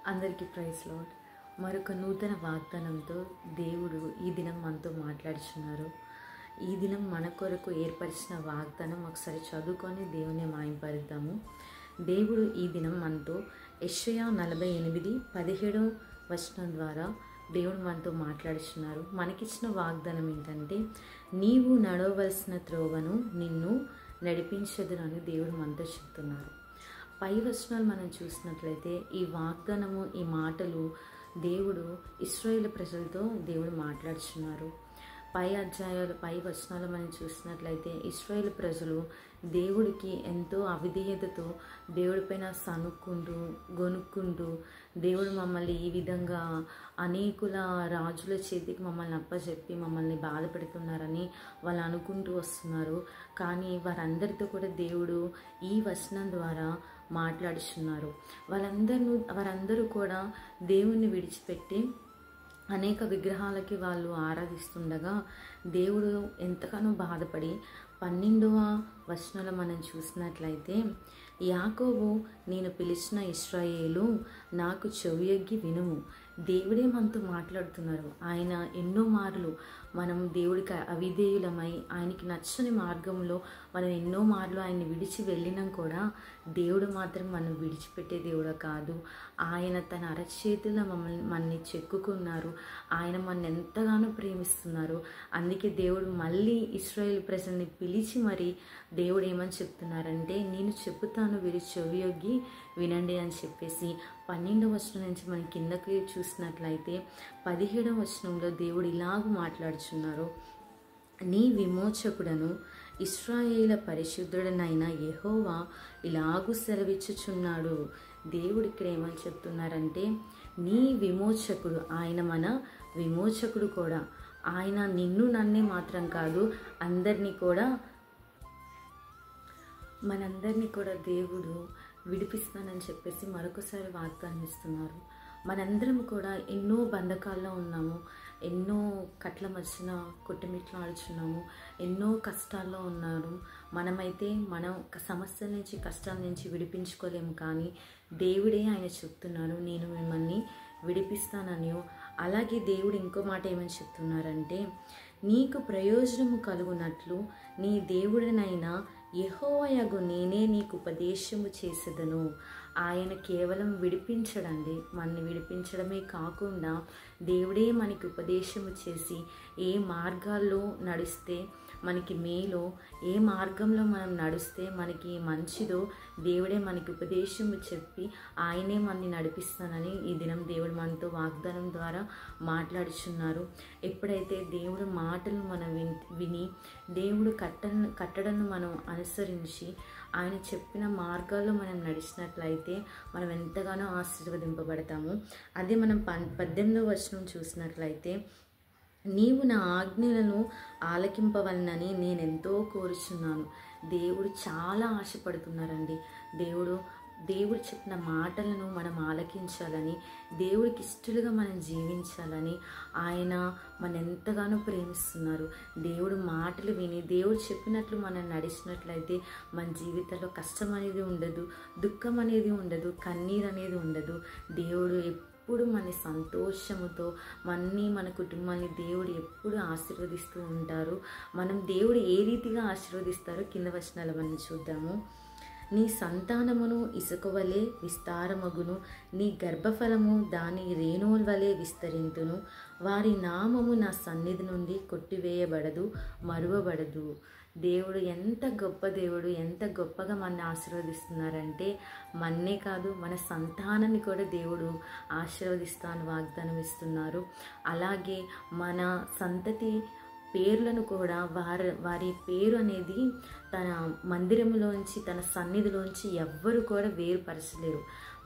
అందరికీ praise lord. మరొక నూతన వాగ్దానంతో దేవుడు ఈ దినం మనతో మాట్లాడుచున్నారు. ఈ దినం మన కొరకు ఏర్పరిచిన వాగ్దానం ఒకసారి చదువుకొని దేవుని మాయంపరుద్దాము. దేవుడు ఈ దినం మనతో యెషయా 48:17 ద్వారా దేవుడు మనతో మాట్లాడుచున్నారు. మనకిచ్చిన వాగ్దానం ఏంటంటే, నీవు నడవవలసిన త్రోవను నిన్ను నడిపించదునని దేవుడు మనతో చెప్తున్నారు. పై వచనాలు మనం చూసినట్లయితే ఈ వాగ్దానము, ఈ మాటలు దేవుడు ఇశ్రాయేలు ప్రజలతో దేవుడు మాట్లాడుచున్నారు. పై అధ్యాయాలు, పై వచనాలు మనం చూసినట్లయితే ఇశ్రాయేలు ప్రజలు దేవుడికి ఎంతో అవిధేయతతో దేవుడిపైన సనుక్కుంటూ గొనుక్కుంటూ, దేవుడు మమ్మల్ని ఈ విధంగా అనేకుల రాజుల చేతికి మమ్మల్ని అప్పచెప్పి మమ్మల్ని బాధ పెడుతున్నారని వాళ్ళు అనుకుంటూ వస్తున్నారు. కానీ వారందరితో కూడా దేవుడు ఈ వచనం ద్వారా మాట్లాడుచున్నారు. వారందరూ కూడా దేవుణ్ణి విడిచిపెట్టి అనేక విగ్రహాలకి వాళ్ళు ఆరాధిస్తుండగా దేవుడు ఎంతగానో బాధపడి 12వ వచనంలో మనం చూసినట్లయితే, యాకోబు, నేను పిలిచిన ఇశ్రాయేలు, నాకు చెవియొగ్గి వినుము. దేవుడే మనతో మాట్లాడుతున్నారు. ఆయన ఎన్నో మార్లు మనం దేవుడికి అవిధేయులమై ఆయనకి నచ్చని మార్గంలో మనం ఎన్నో మార్లు ఆయన్ని విడిచి వెళ్ళినాం కూడా దేవుడు మాత్రం మనం విడిచిపెట్టే దేవుడు కాదు. ఆయన తన అరచేతుల్లో మనల్ని చెక్కుకున్నారు. ఆయన మన ఎంతగానో ప్రేమిస్తున్నారు. అందుకే దేవుడు మళ్ళీ ఇశ్రాయేలు ప్రజల్ని పిలిచి మరి దేవుడు ఏమని చెప్తున్నారంటే, నేను చెప్పుతాను, వీరు చెవియొగ్గి వినండి అని చెప్పేసి 12వ వచనం నుంచి మనం కిందకి చూసినట్లయితే 17వ వచనంలో దేవుడు ఇలాగ మాట్లాడుచున్నారు. నీ విమోచకుడను ఇశ్రాయేలు పరిశుద్ధుడనైన యెహోవా ఇలాగూ సెలవిచ్చుచున్నాడు. దేవుడు ఇక్కడ ఏమని చెప్తున్నారంటే, నీ విమోచకుడు, ఆయన మన విమోచకుడు కూడా. ఆయన నిన్ను నన్నే మాత్రం కాదు, మనందరినీ కూడా దేవుడు విడిపిస్తానని చెప్పేసి మరొకసారి వాగ్దానం ఇస్తున్నారు. మనందరం కూడా ఎన్నో బంధకాల్లో ఉన్నాము, ఎన్నో కట్ల మధ్యన కొట్టుమిట్లాడుచున్నాము, ఎన్నో కష్టాల్లో ఉన్నాము. మనమైతే మనం సమస్యల నుంచి, కష్టాల నుంచి విడిపించుకోలేము. కానీ దేవుడే ఆయన చెప్తున్నారు, నేను మిమ్మల్ని విడిపిస్తాననియో. అలాగే దేవుడు ఇంకో మాట ఏమని చెప్తున్నారంటే, నీకు ప్రయోజనము కలుగునట్లు నీ దేవుడినైనా యెహోవాయగు నేనే నీకు ఉపదేశము చేసేదను. ఆయన కేవలం విడిపించడండి, మనల్ని విడిపించడమే కాకుండా దేవుడే మనకి ఉపదేశము చేసి ఏ మార్గాల్లో నడిస్తే మనకి మేలో, ఏ మార్గంలో మనం నడిస్తే మనకి మంచిదో దేవుడే మనకి ఉపదేశము చెప్పి ఆయనే మనల్ని నడిపిస్తానని ఈ దినం దేవుడు మనతో వాగ్దానం ద్వారా మాట్లాడుచున్నారు. ఎప్పుడైతే దేవుడు మాటలు మనం విని దేవుడు కట్టడను మనం అనుసరించి ఆయన చెప్పిన మార్గాల్లో మనం నడిచినట్లయితే మనం ఎంతగానో ఆశీర్వదింపబడతాము. అదే మనం 18వ వచనం చూసినట్లయితే, నీవు నా ఆజ్ఞలను ఆలకింపవలనని నేనెంతో కోరుచున్నాను. దేవుడు చాలా ఆశపడుతున్నారండి. దేవుడు చెప్పిన మాటలను మనం ఆలకించాలని, దేవుడికి ఇష్టలుగా మనం జీవించాలని ఆయన మన ఎంతగానో ప్రేమిస్తున్నారు. దేవుడు మాటలు విని దేవుడు చెప్పినట్లు మనం నడిచినట్లయితే మన జీవితంలో కష్టం అనేది ఉండదు, దుఃఖం అనేది ఉండదు, కన్నీరు అనేది ఉండదు. దేవుడు ఎప్పుడు మన సంతోషముతో మన కుటుంబాన్ని దేవుడు ఎప్పుడు ఆశీర్వదిస్తూ ఉంటారు. మనం దేవుడు ఏ రీతిగా ఆశీర్వదిస్తారో కింద వచనాలు మనం చూద్దాము. నీ సంతానమును ఇసుక వలె విస్తారమగును, నీ గర్భఫలము దాని రేణువుల వలె విస్తరింతును. వారి నామము నా సన్నిధి నుండి కొట్టివేయబడదు, మరువబడదు. దేవుడు ఎంత గొప్ప దేవుడు, ఎంత గొప్పగా మనల్ని ఆశీర్వదిస్తున్నారంటే, మన్నే కాదు మన సంతానాన్ని కూడా దేవుడు ఆశీర్వదిస్తాను వాగ్దానం ఇస్తున్నారు. అలాగే మన సంతతి పేర్లను కూడా వారి పేరు అనేది తన మందిరంలోంచి, తన సన్నిధిలోంచి ఎవ్వరు కూడా వేరుపరచలేరు.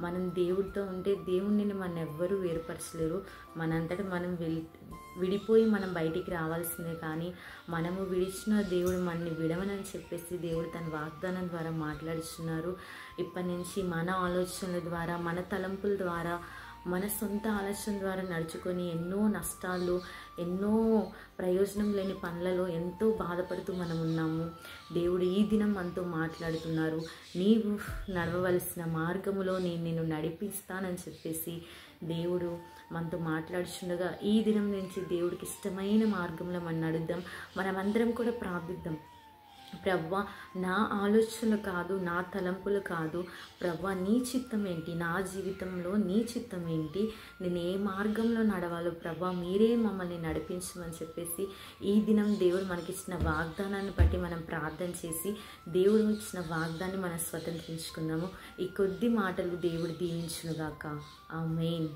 మనం దేవుడితో ఉంటే దేవుడిని మనం ఎవ్వరూ వేరుపరచలేరు. మనంతటా మనం విడిపోయి మనం బయటికి రావాల్సిందే. కానీ మనము విడిచిన దేవుడు మనల్ని విడవనని చెప్పేసి దేవుడు తన వాగ్దానం ద్వారా మాట్లాడుతున్నారు. ఇప్పటి నుంచి మన ఆలోచనల ద్వారా, మన తలంపుల ద్వారా మన సొంత ఆలోచన ద్వారా నడుచుకొని ఎన్నో నష్టాలు, ఎన్నో ప్రయోజనం లేని పనులలో ఎంతో బాధపడుతూ మనం ఉన్నాము. దేవుడు ఈ దినం మనతో మాట్లాడుతున్నారు. నీవు నడవవలసిన మార్గములో నేను నిన్ను నడిపిస్తానని చెప్పేసి దేవుడు మనతో మాట్లాడుచుండగా ఈ దినం నుంచి దేవుడికి ఇష్టమైన మార్గంలో మనం నడుద్దాం. మనమందరం కూడా ప్రార్థిద్దాం. ప్రభువా, నా ఆలోచనలు కాదు, నా తలంపులు కాదు, ప్రభువా నీ చిత్తం ఏంటి, నా జీవితంలో నీ చిత్తం ఏంటి, నేను ఏ మార్గంలో నడవాలో ప్రభువా మీరే మమ్మల్ని నడిపించమని చెప్పేసి ఈ దినం దేవుడు మనకిచ్చిన వాగ్దానాన్ని బట్టి మనం ప్రార్థన చేసి దేవుడు ఇచ్చిన వాగ్దాన్ని మనం స్వతంత్రించుకుందాము. ఈ కొద్ది మాటలు దేవుడు దీవించునుగాక. ఆమేన్.